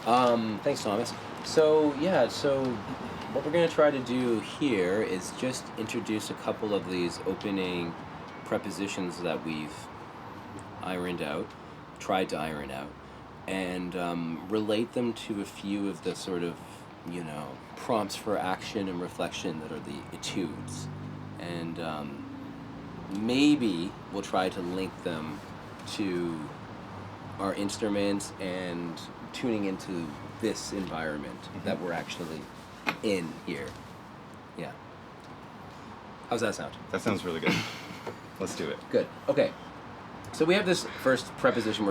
Thanks, Thomas. So what we're going to try to do here is just introduce a couple of these opening prepositions that we've tried to iron out, and relate them to a few of the sort of, prompts for action and reflection that are the etudes. And maybe we'll try to link them to our instruments and tuning into this environment that we're actually in here. Yeah. How's that sound? That sounds really good. Let's do it. Good. Okay. So we have this first preposition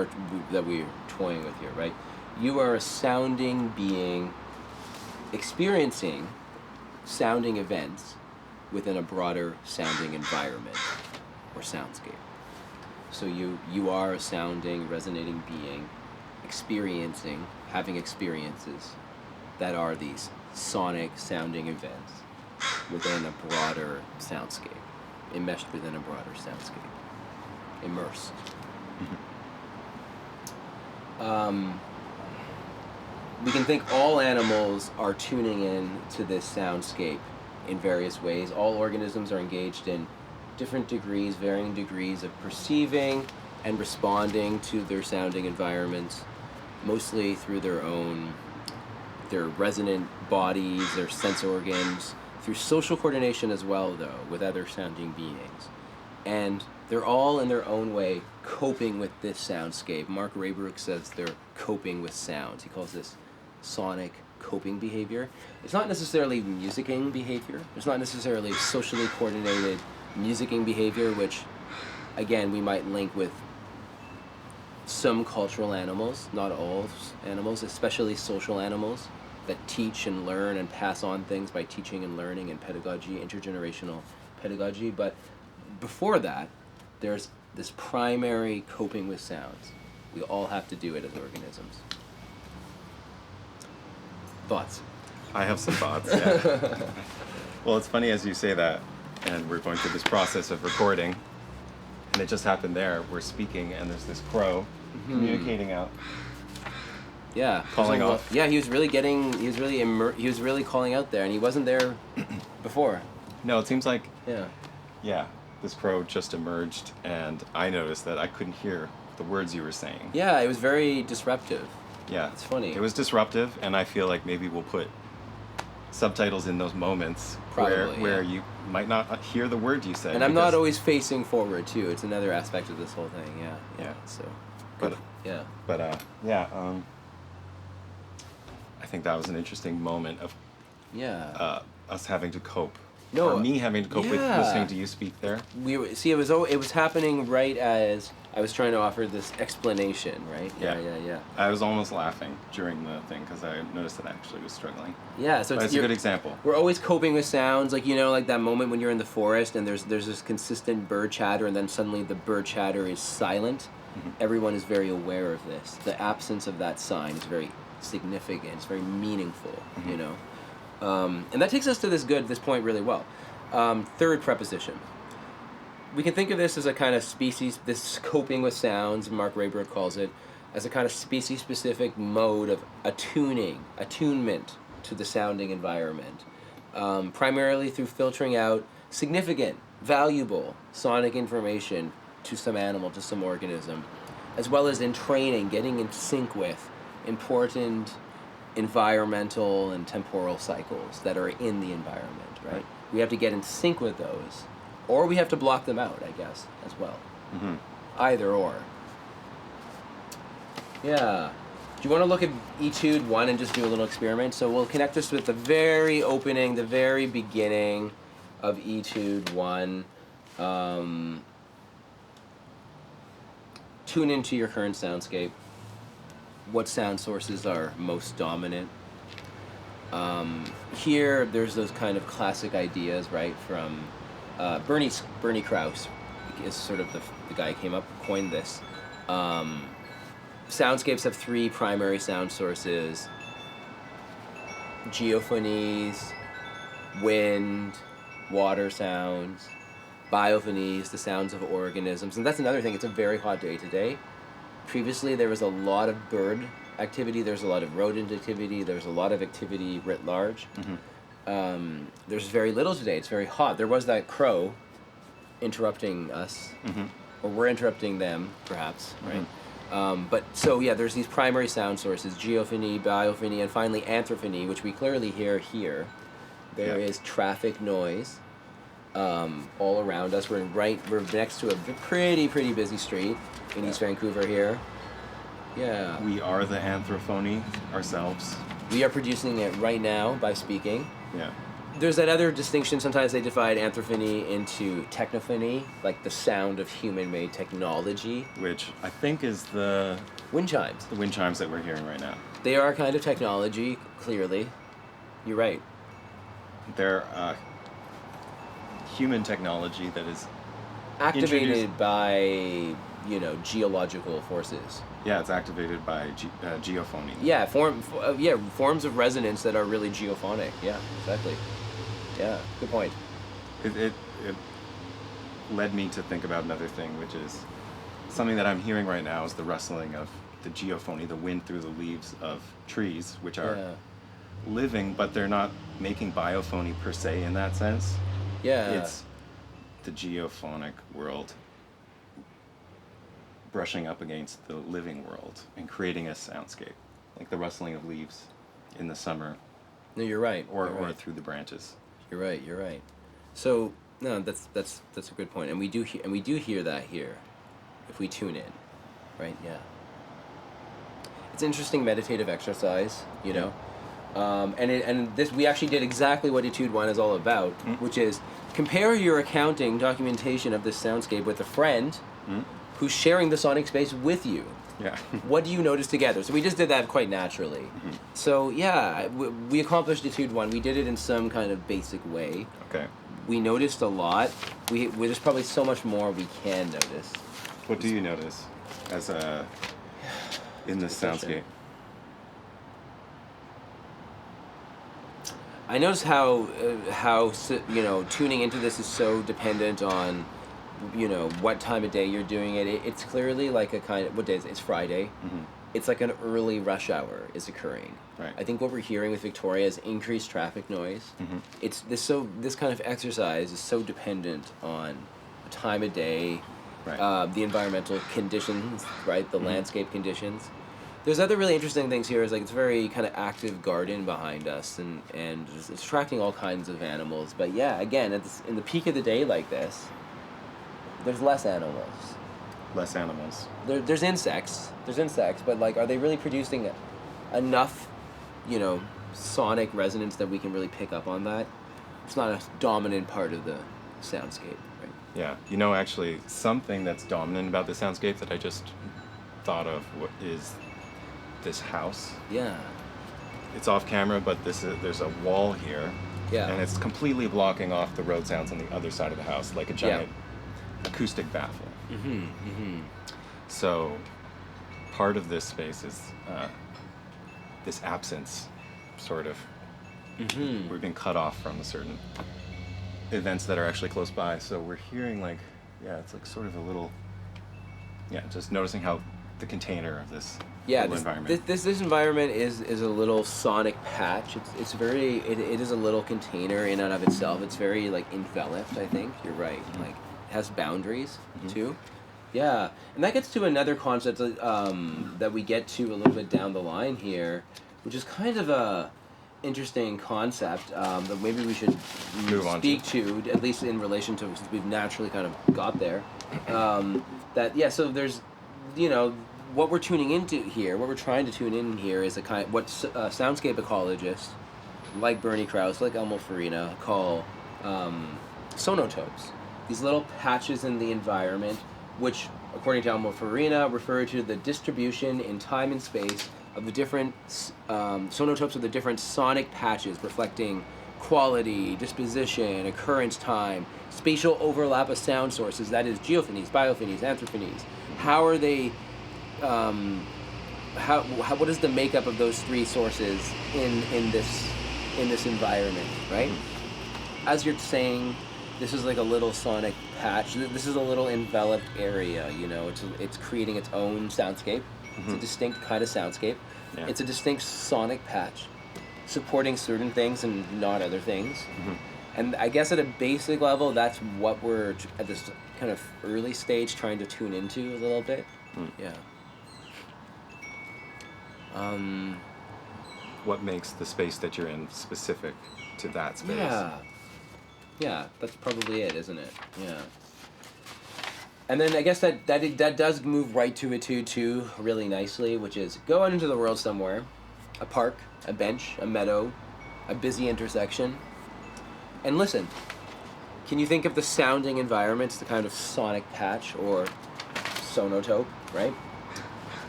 that we're toying with here, right? You are a sounding being experiencing sounding events within a broader sounding environment or soundscape. So you are a sounding, resonating being having experiences that are these sonic sounding events within a broader soundscape, enmeshed within a broader soundscape, immersed. We can think all animals are tuning in to this soundscape in various ways. All organisms are engaged in varying degrees of perceiving and responding to their sounding environments, mostly through their resonant bodies, their sense organs, through social coordination as well, though, with other sounding beings. And they're all in their own way coping with this soundscape. Mark Raybrooke says they're coping with sounds. He calls this sonic coping behavior. It's not necessarily musicking behavior. It's not necessarily socially coordinated musicking behavior, which, again, we might link with some cultural animals, not all animals, especially social animals that teach and learn and pass on things by teaching and learning and pedagogy, intergenerational pedagogy. But before that, there's this primary coping with sounds. We all have to do it as organisms. Thoughts? I have some thoughts, yeah. Well, it's funny as you say that, and we're going through this process of recording, and it just happened there. We're speaking, and there's this crow communicating out. Yeah. Calling off. Yeah, he was really calling out there, and he wasn't there before. No, it seems like, Yeah, this crow just emerged, and I noticed that I couldn't hear the words you were saying. Yeah, it was very disruptive. Yeah. It's funny. It was disruptive, and I feel like maybe we'll put subtitles in those moments where you might not hear the word you say. And I'm not always facing forward, too. It's another aspect of this whole thing, yeah. So, But, yeah. I think that was an interesting moment of us having to cope. No, or me having to cope with listening to you speak there. It was happening right as I was trying to offer this explanation, right? Yeah. I was almost laughing during the thing because I noticed that I actually was struggling. Yeah, so it's a good example. We're always coping with sounds, like like that moment when you're in the forest and there's this consistent bird chatter, and then suddenly the bird chatter is silent. Mm-hmm. Everyone is very aware of this. The absence of that sign is very significant. It's very meaningful, and that takes us to this point really well. Third preposition. We can think of this as a kind of this coping with sounds, Mark Raybrooke calls it, as a kind of species-specific mode of attunement to the sounding environment, primarily through filtering out significant, valuable sonic information to some animal, to some organism, as well as in training, getting in sync with important environmental and temporal cycles that are in the environment, right? We have to get in sync with those, or we have to block them out, I guess, as well. Mm-hmm. Either or. Yeah. Do you want to look at etude 1 and just do a little experiment? So we'll connect this with the very beginning of etude 1. Tune into your current soundscape. What sound sources are most dominant? Here, there's those kind of classic ideas, right, from Bernie Krause is sort of the guy who coined this. Soundscapes have 3 primary sound sources: geophonies, wind, water sounds; biophonies, the sounds of organisms. And that's another thing, it's a very hot day today. Previously, there was a lot of bird activity. There's a lot of rodent activity. There's a lot of activity writ large. There's very little today. It's very hot. There was that crow interrupting us, or we're interrupting them, perhaps, right? But so yeah, there's these primary sound sources: geophony, biophony, and finally anthropohony, which we clearly hear here. There is traffic noise all around us. We're next to a pretty busy street in East Vancouver here. Yeah. We are the anthropohony ourselves. We are producing it right now by speaking. Yeah. There's that other distinction. Sometimes they divide anthropohony into technophony, like the sound of human-made technology. Which I think is the wind chimes. The wind chimes that we're hearing right now. They are a kind of technology, clearly. You're right. They're human technology that is activated by, geological forces. Yeah, it's activated by geophony. Yeah, forms of resonance that are really geophonic. Yeah, exactly. Yeah, good point. It led me to think about another thing, which is something that I'm hearing right now is the rustling of the geophony, the wind through the leaves of trees, which are living, but they're not making biophony per se in that sense. Yeah. It's the geophonic world brushing up against the living world and creating a soundscape, like the rustling of leaves in the summer. No, you're right. Or through the branches. You're right. So no, that's a good point, and we do hear that here, if we tune in, right? Yeah. It's an interesting meditative exercise, and this we actually did exactly what Etude 1 is all about, which is compare your accounting documentation of this soundscape with a friend who's sharing the sonic space with you. Yeah. What do you notice together? So we just did that quite naturally. So yeah, we accomplished Etude 1. We did it in some kind of basic way. Okay. We noticed a lot. There's probably so much more we can notice. What do you notice in this soundscape? I notice how tuning into this is so dependent on what time of day you're doing it. It's clearly like a kind of, what day is it? It's Friday. It's like an early rush hour is occurring. Right. I think what we're hearing with Victoria is increased traffic noise. It's this kind of exercise is so dependent on the time of day, the environmental conditions, right? The landscape conditions. There's other really interesting things here. Is like it's a very kind of active garden behind us, and it's attracting all kinds of animals. But yeah, again, in the peak of the day like this, there's less animals. Less animals. There's insects. But like, are they really producing enough, sonic resonance that we can really pick up on that? It's not a dominant part of the soundscape, right? Yeah. Actually, something that's dominant about the soundscape that I just thought of is this house. Yeah. It's off camera, but there's a wall here. Yeah. And it's completely blocking off the road sounds on the other side of the house, like a giant acoustic baffle. So part of this space is this absence, sort of. We've been cut off from certain events that are actually close by. So we're hearing it's like sort of a little, just noticing how the container of this environment. This environment is a little sonic patch. It's very it is a little container in and of itself. It's very enveloped. I think you're right. It has boundaries too. Yeah, and that gets to another concept that we get to a little bit down the line here, which is kind of a interesting concept that maybe we should speak to, at least in relation to, since we've naturally kind of got there. So there's, what we're tuning into here, what we're trying to tune in here is what soundscape ecologists, like Bernie Krause, like Almo Farina, call sonotopes. These little patches in the environment, which, according to Almo Farina, refer to the distribution in time and space of the different sonotopes of the different sonic patches, reflecting quality, disposition, occurrence time, spatial overlap of sound sources, that is geophonies, biophonies, anthrophonies. How are they, what is the makeup of those three sources in this environment, right? As you're saying, this is like a little sonic patch. This is a little enveloped area, it's creating its own soundscape. It's a distinct kind of soundscape. Yeah. It's a distinct sonic patch, supporting certain things and not other things. And I guess at a basic level, that's what we're at this kind of early stage trying to tune into a little bit. Yeah. What makes the space that you're in specific to that space? Yeah, that's probably it, isn't it? Yeah. And then I guess that does move right to etude 2 really nicely, which is go out into the world somewhere, a park, a bench, a meadow, a busy intersection, and listen. Can you think of the sounding environments, the kind of sonic patch or sonotope, right?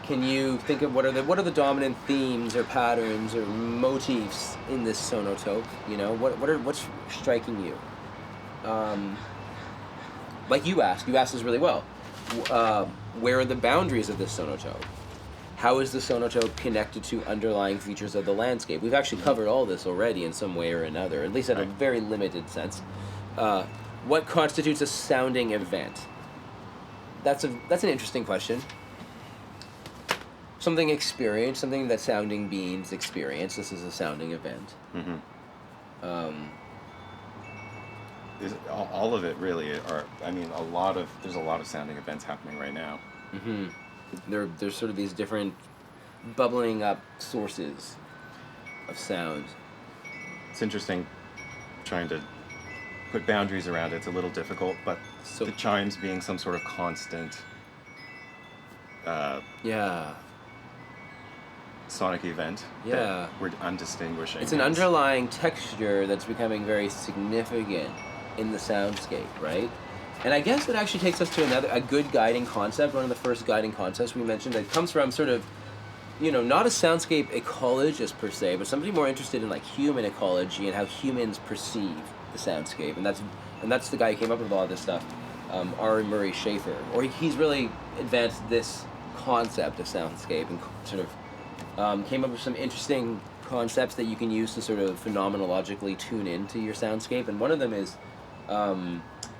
Can you think of what are the dominant themes or patterns or motifs in this sonotope? You know, what's striking you? Like you asked this really well. Where are the boundaries of this sonotope? How is the sonotope connected to underlying features of the landscape? We've actually covered all this already in some way or another, at least in a very limited sense. What constitutes a sounding event? That's an interesting question. Something experienced, something that sounding beings experience. This is a sounding event. All of it really are. I mean, there's a lot of sounding events happening right now. There's sort of these different bubbling up sources of sound. It's interesting trying to put boundaries around it. It's a little difficult, but the chimes being some sort of constant sonic event that we're undistinguishing. It's an underlying texture that's becoming very significant in the soundscape, right? And I guess it actually takes us to a good guiding concept, one of the first guiding concepts we mentioned that comes from sort of, not a soundscape ecologist per se, but somebody more interested in like human ecology and how humans perceive the soundscape. And that's the guy who came up with all this stuff, R. Murray Schafer. Or he's really advanced this concept of soundscape and sort of came up with some interesting concepts that you can use to sort of phenomenologically tune into your soundscape. And one of them is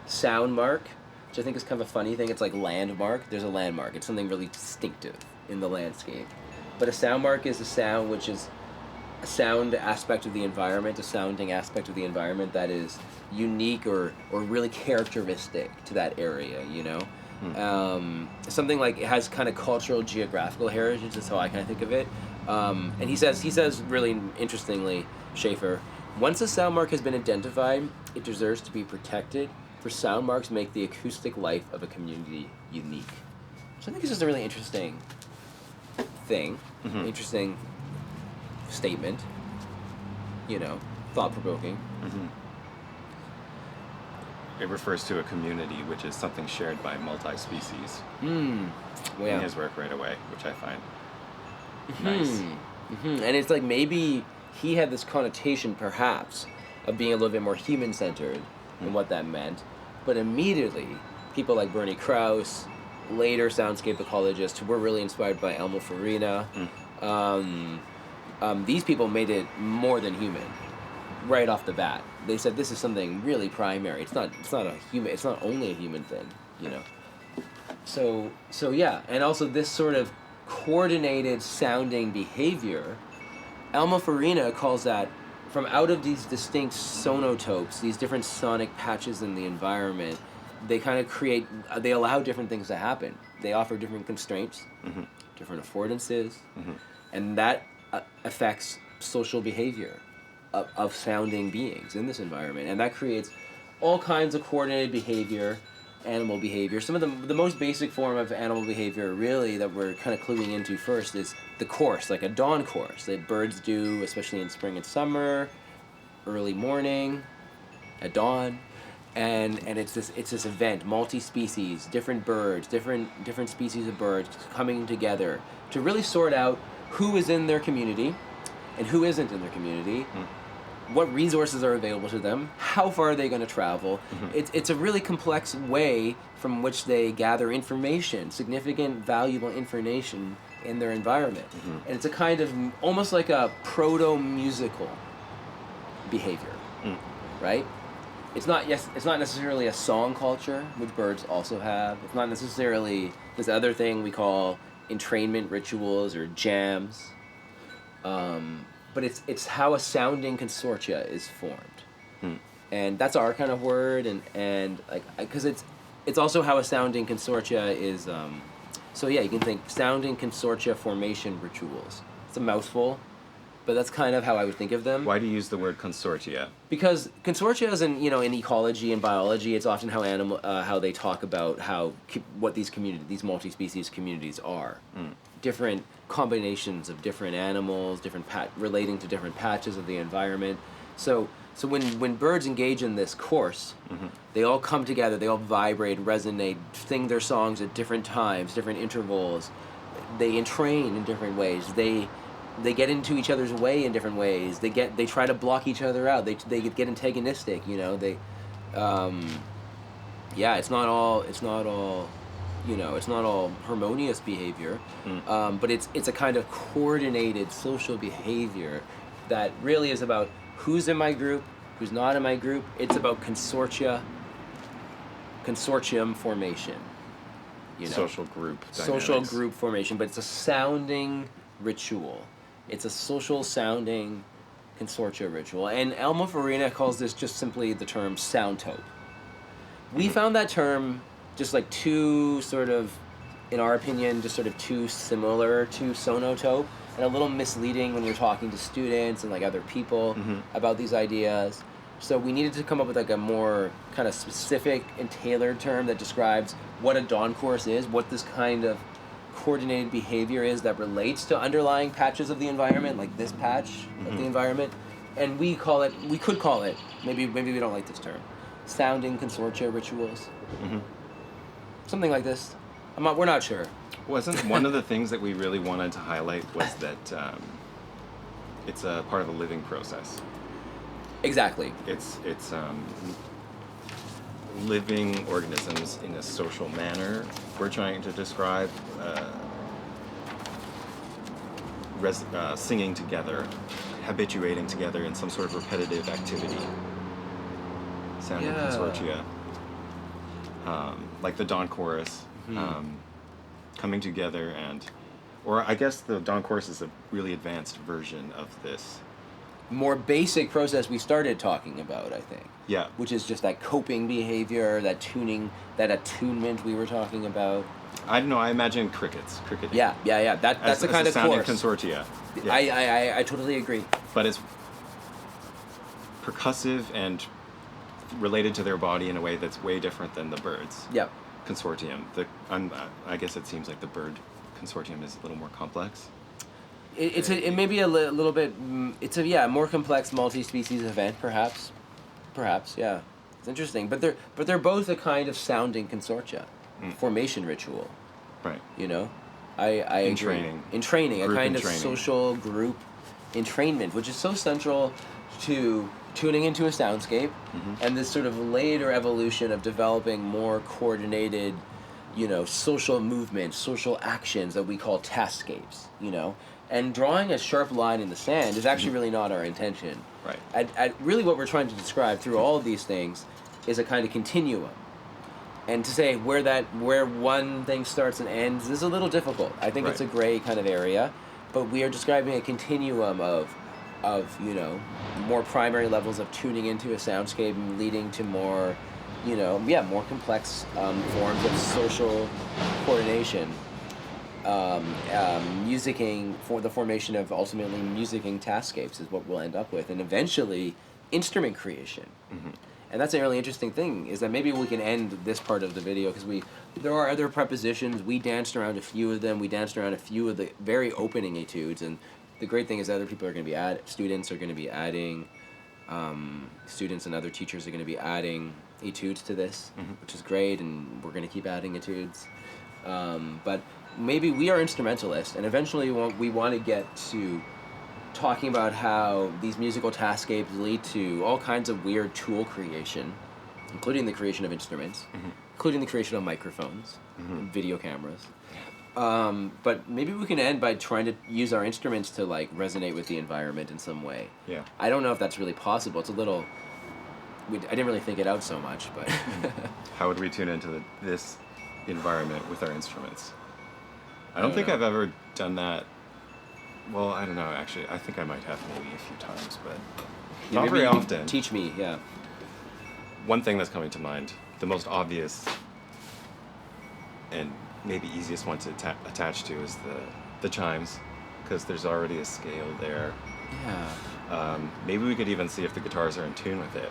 soundmark, which I think is kind of a funny thing. It's like landmark. There's a landmark. It's something really distinctive in the landscape. But a soundmark is a sound which is a sound aspect of the environment, a sounding aspect of the environment that is unique or really characteristic to that area, something like it has kind of cultural geographical heritage. That's how I kind of think of it. And he says really interestingly, Schafer, once a sound mark has been identified, it deserves to be protected, for sound marks make the acoustic life of a community unique. So I think this is a really interesting thing, interesting statement, thought-provoking. It refers to a community, which is something shared by multi-species. In his work right away, which I find nice. And it's like maybe he had this connotation, perhaps, of being a little bit more human-centered and what that meant, but immediately, people like Bernie Krause, later soundscape ecologists who were really inspired by Almo Farina, these people made it more than human, right off the bat. They said this is something really primary. It's not only a human thing, So yeah, and also this sort of coordinated sounding behavior, Almo Farina calls that from out of these distinct sonotopes, these different sonic patches in the environment, they allow different things to happen. They offer different constraints, different affordances, and that affects social behavior of sounding beings in this environment. And that creates all kinds of coordinated behavior, animal behavior. Some of the most basic form of animal behavior really that we're kind of cluing into first is the course, like a dawn course that birds do, especially in spring and summer, early morning, at dawn. And it's this event, multi-species, different birds, different species of birds coming together to really sort out who is in their community and who isn't in their community, what resources are available to them, how far are they going to travel. It's a really complex way from which they gather information, significant, valuable information in their environment. And it's a kind of almost like a proto-musical behavior, right? It's not necessarily a song culture, which birds also have. It's not necessarily this other thing we call entrainment rituals or jams. But it's how a sounding consortia is formed, and that's our kind of word, and like because it's also how a sounding consortia is. So yeah, you can think sounding consortia formation rituals. It's a mouthful, but that's kind of how I would think of them. Why do you use the word consortia? Because consortia is in ecology and biology, it's often how they talk about what these multi-species communities are. Different combinations of different animals, relating to different patches of the environment. So when birds engage in this course, they all come together, they all vibrate, resonate, sing their songs at different times, different intervals. They entrain in different ways. They get into each other's way in different ways. They try to block each other out. They get antagonistic. It's not all harmonious behavior, but it's a kind of coordinated social behavior that really is about who's in my group, who's not in my group. It's about consortium formation. Social group dynamics. Social group formation, but it's a sounding ritual. It's a social sounding consortia ritual. And Almo Farina calls this just simply the term soundtope. We found that term just like too sort of, in our opinion, just sort of too similar to sonotope and a little misleading when we're talking to students and like other people about these ideas. So we needed to come up with like a more kind of specific and tailored term that describes what a dawn course is, what this kind of coordinated behavior is that relates to underlying patches of the environment, like this patch of the environment. And we could call it, maybe we don't like this term, sounding consortia rituals. Something like this. We're not sure. Wasn't one of the things that we really wanted to highlight was that it's a part of a living process. Exactly. It's living organisms in a social manner. We're trying to describe singing together, habituating together in some sort of repetitive activity. Sounding consortia. Like the dawn chorus, coming together or I guess the dawn chorus is a really advanced version of this more basic process we started talking about, I think. Yeah. Which is just that coping behavior, that tuning, that attunement we were talking about. I don't know, I imagine cricketing. Yeah. That's the kind of sounding course. Consortia. Yeah. I totally agree. But it's percussive and related to their body in a way that's way different than the birds. Yep. Consortium. I guess it seems like the bird consortium is a little more complex. It may be a little bit. It's a more complex multi-species event, perhaps. Yeah, it's interesting. But they're both a kind of sounding consortia, formation ritual. Right. I agree. Training. In training, Group a kind of entraining. social group entrainment, which is so central to tuning into a soundscape, and this sort of later evolution of developing more coordinated, social movements, social actions that we call taskscapes. And drawing a sharp line in the sand is actually really not our intention. Right. Really what we're trying to describe through all of these things is a kind of continuum. And to say where one thing starts and ends is a little difficult. I think it's a gray kind of area, but we are describing a continuum of more primary levels of tuning into a soundscape and leading to more, more complex forms of social coordination. Musicking for the formation of ultimately musicking taskscapes is what we'll end up with, and eventually instrument creation. And that's a really interesting thing, is that maybe we can end this part of the video because there are other prepositions. We danced around a few of them. We danced around a few of the very opening etudes, and the great thing is other people are going to be students are going to be adding, students and other teachers are going to be adding etudes to this, which is great, and we're going to keep adding etudes. But maybe we are instrumentalists, and eventually we want to get to talking about how these musical taskscapes lead to all kinds of weird tool creation, including the creation of instruments, including the creation of microphones, video cameras. But maybe we can end by trying to use our instruments to resonate with the environment in some way. Yeah. I don't know if that's really possible. It's a little. I didn't really think it out so much, but. How would we tune into this environment with our instruments? I don't think know. I've ever done that Well, I don't know, actually. I think I might have maybe a few times, but Yeah, not maybe very you can often. Teach me, yeah. One thing that's coming to mind, the most obvious and maybe easiest one to attach to is the chimes, because there's already a scale there. Yeah. Maybe we could even see if the guitars are in tune with it.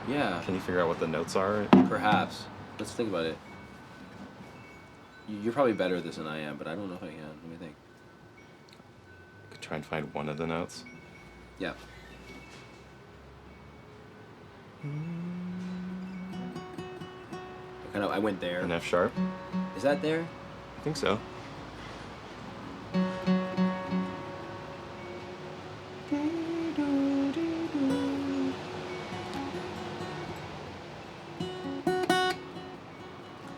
Yeah. Can you figure out what the notes are? Perhaps. Let's think about it. You're probably better at this than I am, but I don't know if I can. Let me think. Could try and find one of the notes. Yeah. I went there. An F sharp? Is that there? I think so. I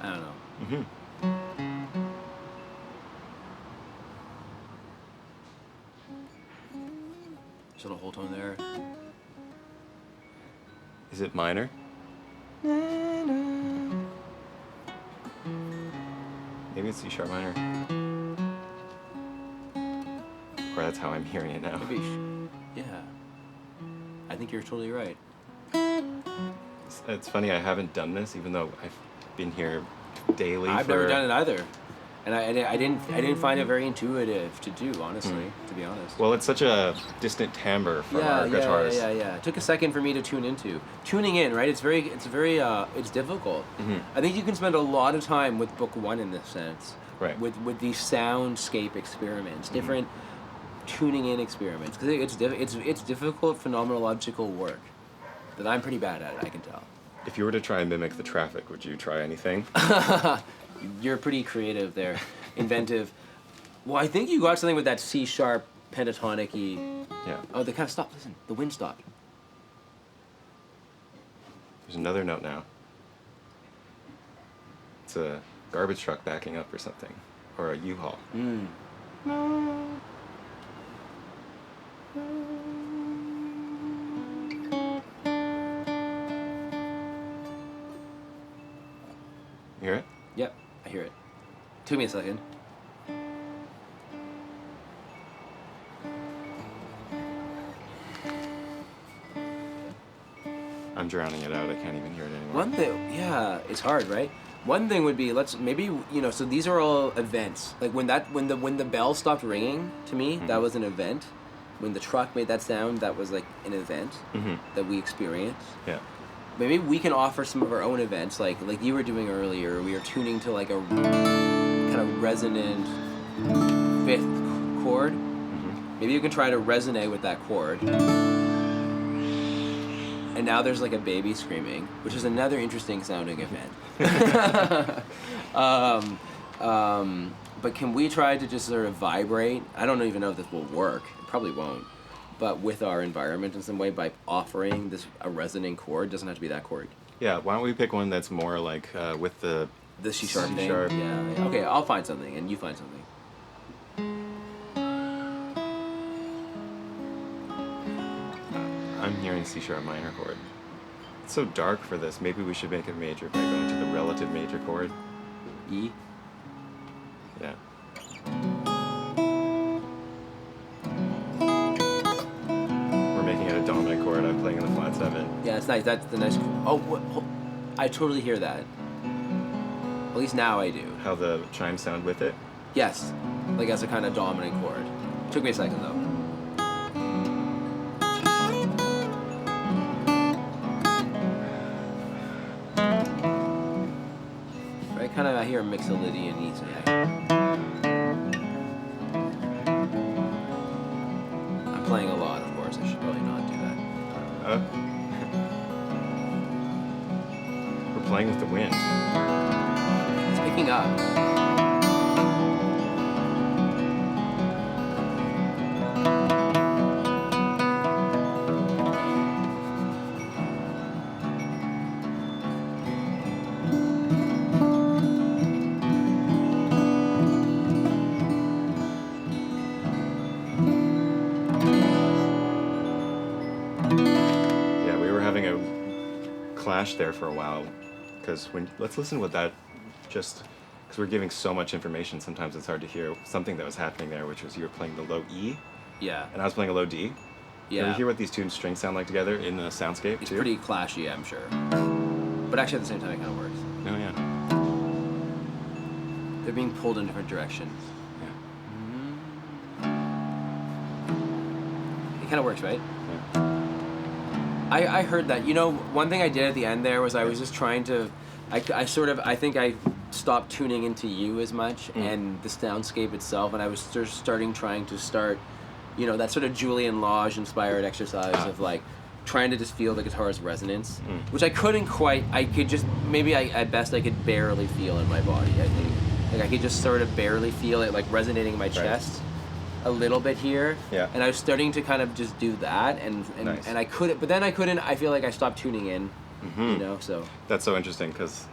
don't know. Mm-hmm. There's a little whole tone there. Is it minor? Maybe it's C sharp minor. Or that's how I'm hearing it now. Maybe. Yeah. I think you're totally right. It's funny, I haven't done this, even though I've been here daily. I've never done it either, and I didn't find it very intuitive to do, honestly. To be honest. Well, it's such a distant timbre from our guitars. Yeah. It took a second for me to tune into. Tuning in, right? It's difficult. Mm-hmm. I think you can spend a lot of time with book one in this sense. Right. With these soundscape experiments, different tuning in experiments, because it's difficult phenomenological work that I'm pretty bad at. I can tell. If you were to try and mimic the traffic, would you try anything? You're pretty creative there, inventive. Well, I think you got something with that C sharp pentatonic-y. Yeah. Oh, they kind of stopped. Listen, the wind stopped. There's another note now. It's a garbage truck backing up or something. Or a U-Haul. Mm. You hear it? Yep, I hear it. Took me a second. I'm drowning it out. I can't even hear it anymore. One thing, yeah, it's hard, right? One thing would be so these are all events. Like when the bell stopped ringing to me, that was an event. When the truck made that sound, that was like an event that we experienced. Yeah. Maybe we can offer some of our own events, like you were doing earlier. We were tuning to like a kind of resonant fifth chord. Maybe you can try to resonate with that chord. And now there's like a baby screaming, which is another interesting sounding event. But can we try to just sort of vibrate? I don't even know if this will work. It probably won't. But with our environment in some way, by offering a resonant chord, doesn't have to be that chord. Yeah, why don't we pick one that's more like with the C sharp thing. C-sharp. Yeah. Okay, I'll find something, and you find something. I'm hearing C sharp minor chord. It's so dark for this. Maybe we should make it major by going to the relative major chord. E. Yeah. We're making it a dominant chord. I'm playing in the flat 7. Yeah, it's nice. That's the nice. I totally hear that. At least now I do. How the chimes sound with it. Yes, like as a kind of dominant chord. Took me a second though. Right, kind of. I hear Mixolydian easy. I'm playing a lot, of course. I should probably not do that. We're playing with the wind. It's picking up. Yeah, we were having a clash there for a while, because let's listen to what that just because we're giving so much information, sometimes it's hard to hear something that was happening there, which was you were playing the low E, Yeah. and I was playing a low D. Yeah. Can you hear what these two strings sound like together in the soundscape, It's too? pretty clashy, I'm sure. But actually, at the same time, it kind of works. Oh, yeah. They're being pulled in different directions. Yeah. It kind of works, right? Yeah. I heard that. You know, one thing I did at the end there was I was just trying to... I think I stopped tuning into you as much and the soundscape itself, and I was just trying to start, you know, that sort of Julian Lage-inspired exercise of, like, trying to just feel the guitar's resonance, which I couldn't quite... I could just... Maybe at best I could barely feel in my body, I think. Like, I could just sort of barely feel it, like, resonating in my chest a little bit here. Yeah. And I was starting to kind of just do that, and Nice. I couldn't... But then I couldn't... I feel like I stopped tuning in, you know, so... That's so interesting, because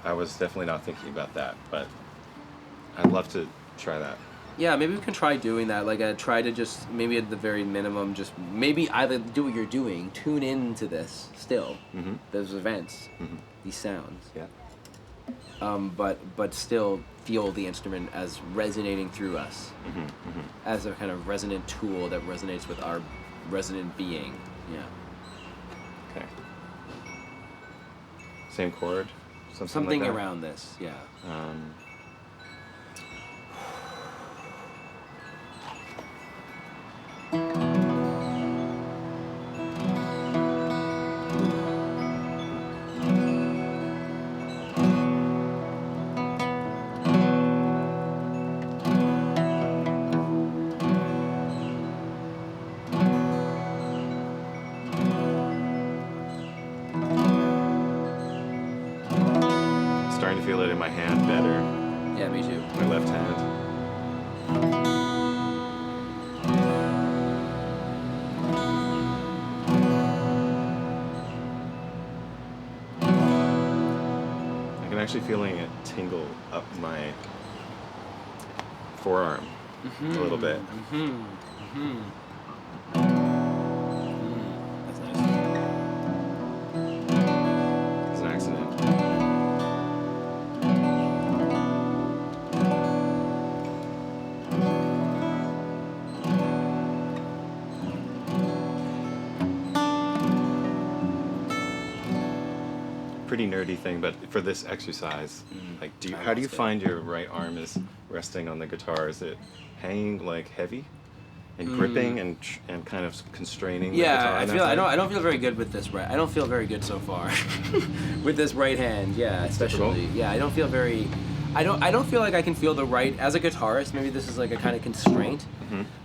I was definitely not thinking about that, but I'd love to try that. Yeah, maybe we can try doing that. Like, try to just, maybe at the very minimum, just maybe either do what you're doing, tune into this still, those events, these sounds. Yeah. But still feel the instrument as resonating through us, as a kind of resonant tool that resonates with our resonant being. Yeah. Okay. Same chord? Something like that? around this, yeah. Starting to feel it in my hand better, Yeah, me too. my left hand. I'm actually feeling it tingle up my forearm a little bit. That's nice. It's an accident. Pretty nerdy thing, but for this exercise, like, how do you find your right arm is resting on the guitar? Is it hanging like heavy and gripping and kind of constraining the guitar? I in that feel way? I don't feel very good with this right. I don't feel very good so far with this right hand. Yeah, especially. Difficult? Yeah, I don't feel very. I don't feel like I can feel the right as a guitarist. Maybe this is like a kind of constraint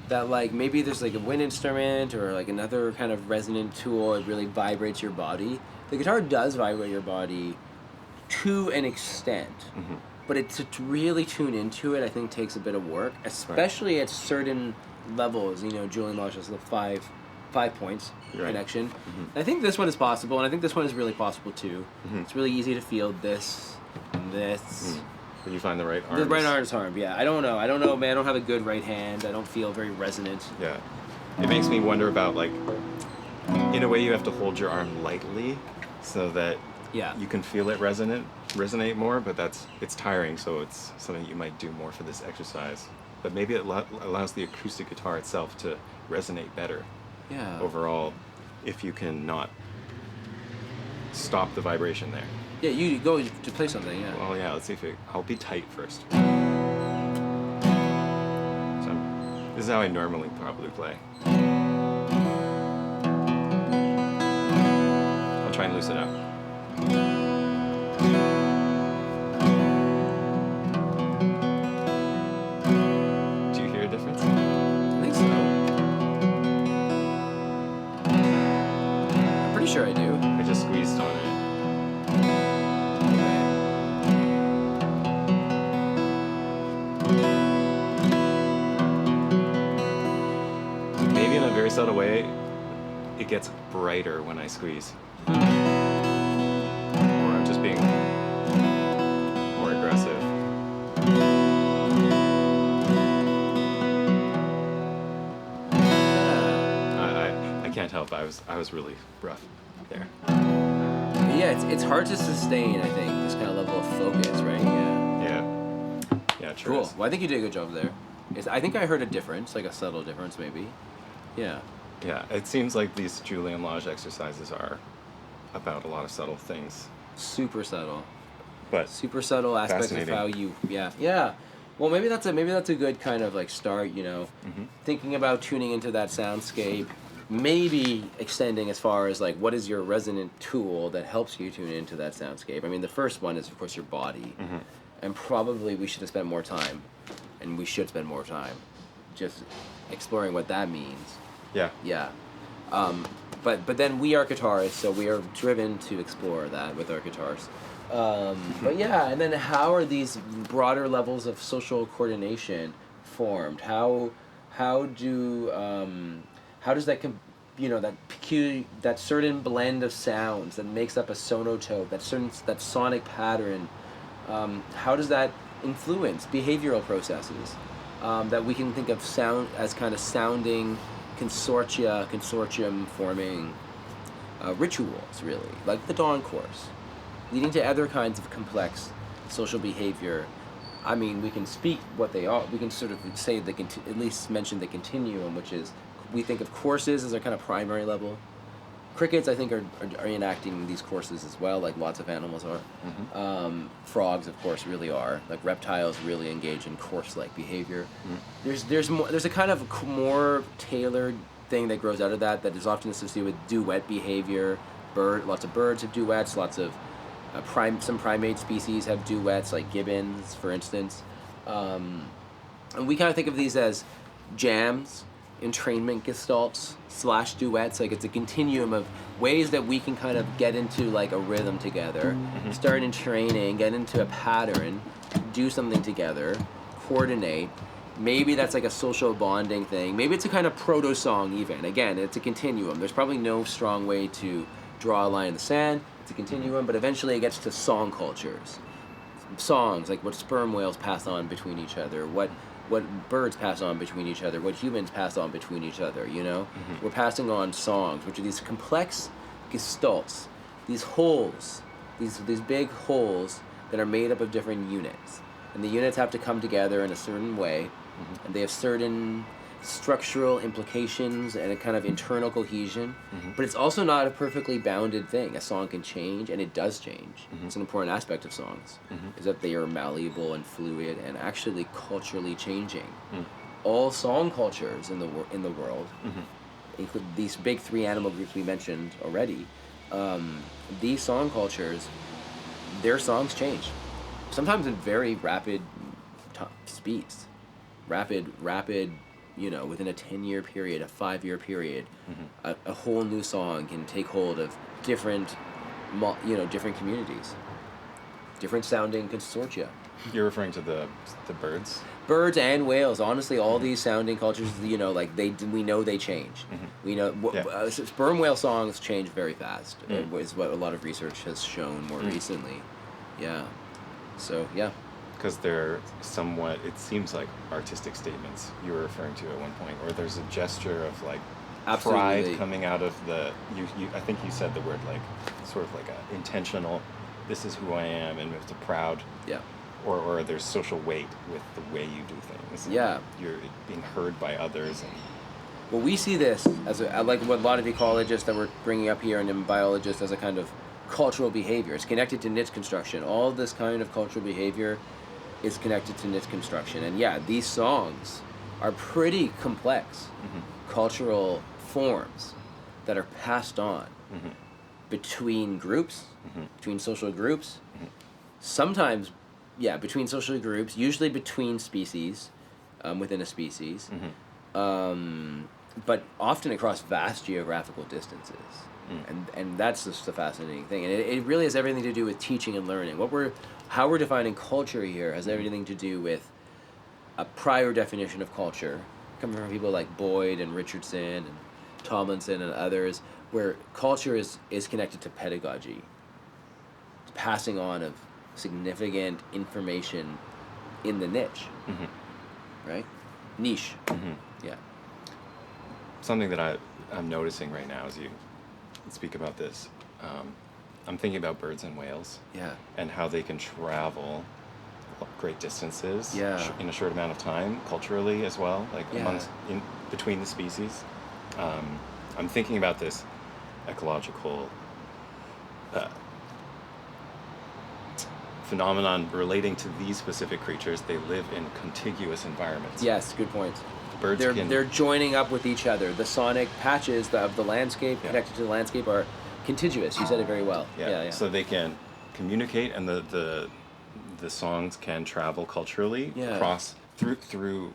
that, like, maybe there's like a wind instrument or like another kind of resonant tool that really vibrates your body. The guitar does vibrate your body to an extent, but to really tune into it, I think takes a bit of work, especially at certain levels. You know, Julian Lage has the five points connection. And I think this one is possible, and I think this one is really possible too. It's really easy to feel this and this. When you find the right arm. The right arm's harm, yeah. I don't know, man. I don't have a good right hand. I don't feel very resonant. Yeah. It makes me wonder about, like, in a way you have to hold your arm lightly so that you can feel it resonate more, but it's tiring, so it's something you might do more for this exercise. But maybe it allows the acoustic guitar itself to resonate better overall if you can not stop the vibration there. Yeah, you go to play something, yeah. Well, yeah, let's see if I'll be tight first. So this is how I normally probably play. I'll try and loosen it up. Do you hear a difference? I think so. I'm pretty sure I do. I just squeezed on it. Maybe in a very subtle way, it gets brighter when I squeeze. Or I'm just being more aggressive. I can't help. I was really rough there. Yeah, it's hard to sustain, I think, this kind of level of focus, right? Yeah. Yeah. Yeah, true. Cool. Well, I think you did a good job there. I think I heard a difference, like a subtle difference, maybe. Yeah. Yeah, it seems like these Julian Lage exercises are about a lot of subtle things. Super subtle. But Super subtle aspects of how you. Yeah. Well, maybe that's a good kind of like start. Thinking about tuning into that soundscape. Maybe extending as far as like what is your resonant tool that helps you tune into that soundscape. I mean, the first one is of course your body, and probably we should have spent more time, and we should spend more time, just exploring what that means. Yeah. Yeah. But then we are guitarists, so we are driven to explore that with our guitars. But yeah, and then how are these broader levels of social coordination formed? How does that that certain blend of sounds that makes up a sonotope, that sonic pattern, how does that influence behavioral processes that we can think of sound as kind of sounding consortium forming rituals, really, like the dawn course, leading to other kinds of complex social behavior. I mean, we can speak what they are. We can sort of say at least mention the continuum, which is we think of courses as a kind of primary level. Crickets, I think, are enacting these courses as well, like lots of animals are. Frogs, of course, really are. Like reptiles really engage in course-like behavior. There's a kind of more tailored thing that grows out of that is often associated with duet behavior. Lots of birds have duets. Lots of some primate species have duets, like gibbons, for instance. And we kind of think of these as jams, entrainment gestalts / duets. Like it's a continuum of ways that we can kind of get into like a rhythm together, start in training, get into a pattern, do something together, coordinate. Maybe that's like a social bonding thing. Maybe it's a kind of proto-song even. Again, it's a continuum. There's probably no strong way to draw a line in the sand. It's a continuum, but eventually it gets to song cultures. Songs, like what sperm whales pass on between each other, what birds pass on between each other, what humans pass on between each other, We're passing on songs, which are these complex gestalts, these holes, these big holes that are made up of different units. And the units have to come together in a certain way, and they have certain structural implications and a kind of internal cohesion, but it's also not a perfectly bounded thing. A song can change, and it does change. It's an important aspect of songs, is that they are malleable and fluid and actually culturally changing. All song cultures in the world, include these big three animal groups we mentioned already, these song cultures, their songs change. Sometimes in very rapid speeds. Rapid, within a 10-year period, a 5-year period, a whole new song can take hold of different communities, different sounding consortia. You're referring to the birds? Birds and whales. Honestly, all these sounding cultures, we know they change. We know sperm whale songs change very fast. Is what a lot of research has shown more recently. Yeah. So yeah. Because they're somewhat, it seems like artistic statements you were referring to at one point, or there's a gesture of like pride coming out of I think you said the word like sort of like a intentional, this is who I am, and it's a proud, or there's social weight with the way you do things. Yeah. You're being heard by others. And well, we see this as like what a lot of ecologists that we're bringing up here and biologists as a kind of cultural behavior. It's connected to niche construction. All this kind of cultural behavior is connected to niche construction. And yeah, these songs are pretty complex cultural forms that are passed on between groups, between social groups, sometimes, between social groups, usually between species, within a species, but often across vast geographical distances. And that's just a fascinating thing. And it really has everything to do with teaching and learning. How we're defining culture here has everything to do with a prior definition of culture, coming from people like Boyd and Richardson and Tomlinson and others, where culture is connected to pedagogy, passing on of significant information in the niche, right? Niche. Yeah. Something that I'm noticing right now as you speak about this, I'm thinking about birds and whales. Yeah. And how they can travel great distances Yeah. in a short amount of time, culturally as well, like Yeah. between the species. I'm thinking about this ecological phenomenon relating to these specific creatures. They live in contiguous environments. Yes, good point. Birds They're joining up with each other. The sonic patches of the landscape connected to the landscape are contiguous. You said it very well. Yeah. So they can communicate, and the songs can travel culturally across through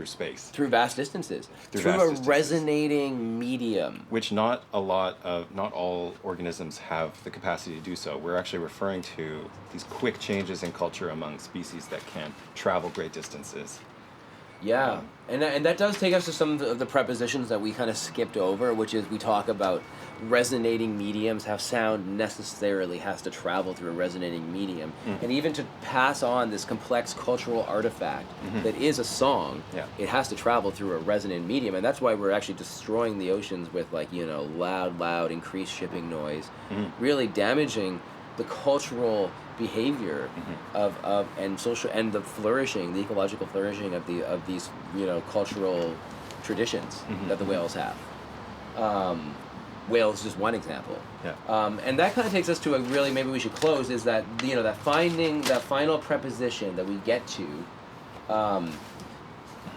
space, through vast distances, through vast a distances. Resonating medium. Which not all organisms have the capacity to do so. We're actually referring to these quick changes in culture among species that can travel great distances. Yeah, and that does take us to some of the prepositions that we kind of skipped over, which is we talk about resonating mediums, how sound necessarily has to travel through a resonating medium, and even to pass on this complex cultural artifact that is a song, it has to travel through a resonant medium, and that's why we're actually destroying the oceans with loud, increased shipping noise, really damaging the cultural behavior of and social and the ecological flourishing of these cultural traditions that the whales have. Whales is just one example. And that kind of takes us to maybe we should close, is that that final preposition that we get to,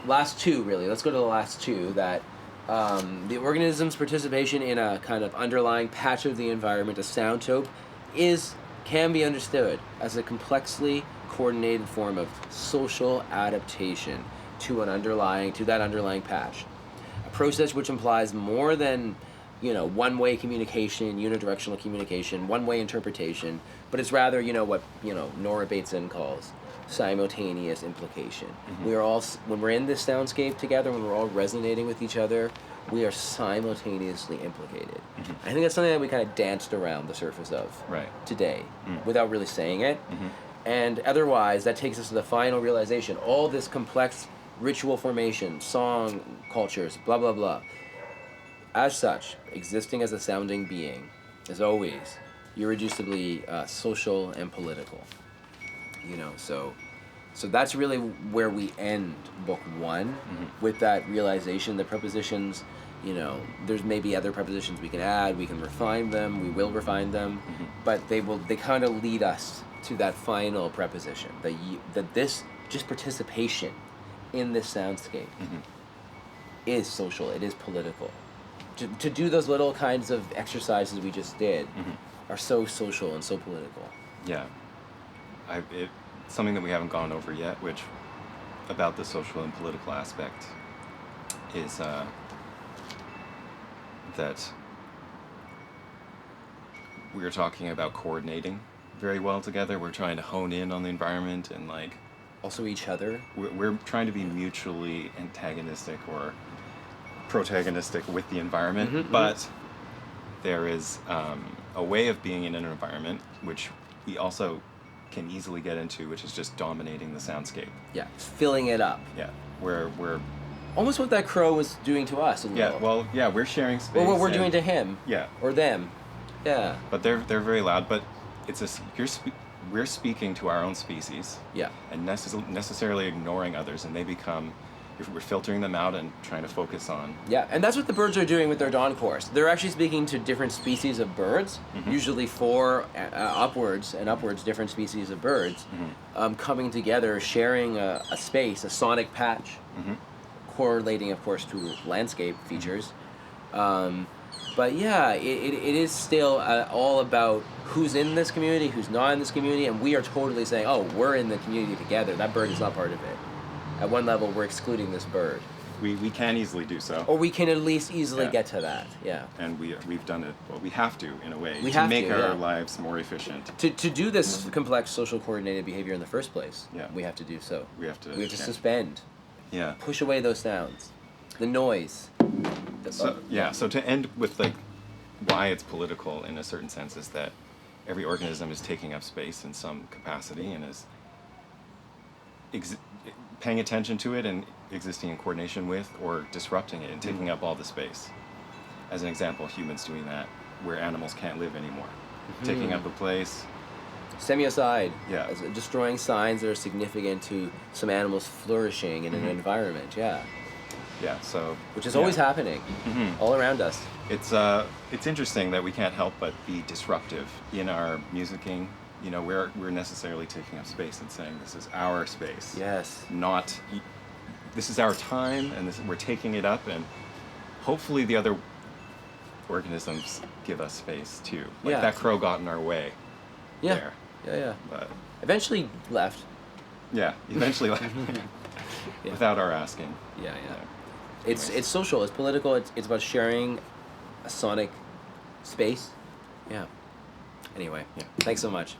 last two really. Let's go to the last two, that the organism's participation in a kind of underlying patch of the environment, a soundtope, can be understood as a complexly coordinated form of social adaptation to that underlying patch. A process which implies more than one-way communication, unidirectional communication, one-way interpretation, but it's rather what Nora Bateson calls simultaneous implication. We are all, when we're in this soundscape together, when we're all resonating with each other, we are simultaneously implicated. I think that's something that we kind of danced around the surface of today without really saying it. And otherwise, that takes us to the final realization. All this complex ritual formation, song cultures, blah, blah, blah. As such, existing as a sounding being is always irreducibly social and political. So that's really where we end book one, with that realization. The prepositions, there's maybe other prepositions we can add, we can refine them, we will refine them, but they kind of lead us to that final preposition, that this just participation in this soundscape is social, it is political. To do those little kinds of exercises we just did are so social and so political. Yeah. Something that we haven't gone over yet, which about the social and political aspect, is that we're talking about coordinating very well together. We're trying to hone in on the environment and also each other. We're trying to be mutually antagonistic or protagonistic with the environment, but there is a way of being in an environment which we also can easily get into, which is just dominating the soundscape. Yeah, filling it up. Yeah, we're almost what that crow was doing to us. We're sharing space. Or what we're doing to him. Yeah. Or them. Yeah. But they're very loud. But we're speaking to our own species. Yeah. And necessarily ignoring others, and we're filtering them out and trying to focus on. Yeah, and that's what the birds are doing with their dawn chorus. They're actually speaking to different species of birds, usually four upwards different species of birds, coming together, sharing a space, a sonic patch, correlating, of course, to landscape features. But yeah, it is still all about who's in this community, who's not in this community, and we are totally saying, oh, we're in the community together. That bird is not part of it. At one level, we're excluding this bird. We can easily do so. Or we can at least easily get to that, yeah. And we've done it, well, we have to, in a way, to make our lives more efficient. To do this complex social coordinated behavior in the first place, we have to do so. We have to suspend. Yeah. Push away those sounds. The noise. So to end with why it's political in a certain sense is that every organism is taking up space in some capacity and is paying attention to it and existing in coordination with or disrupting it and taking up all the space. As an example, humans doing that where animals can't live anymore. Taking up a place. Semiocide. Yeah. As destroying signs that are significant to some animals flourishing in an environment. Yeah. Yeah. So. Which is always happening, all around us. It's interesting that we can't help but be disruptive in our musicking. You know, we're necessarily taking up space and saying this is our space. Yes. Not. This is our time, and we're taking it up, and hopefully the other organisms give us space too. Like that crow got in our way. Yeah. There. Yeah. But Eventually left. yeah, eventually without our asking. Yeah. It's social. It's political. It's about sharing a sonic space. Yeah. Anyway. Yeah. Thanks so much.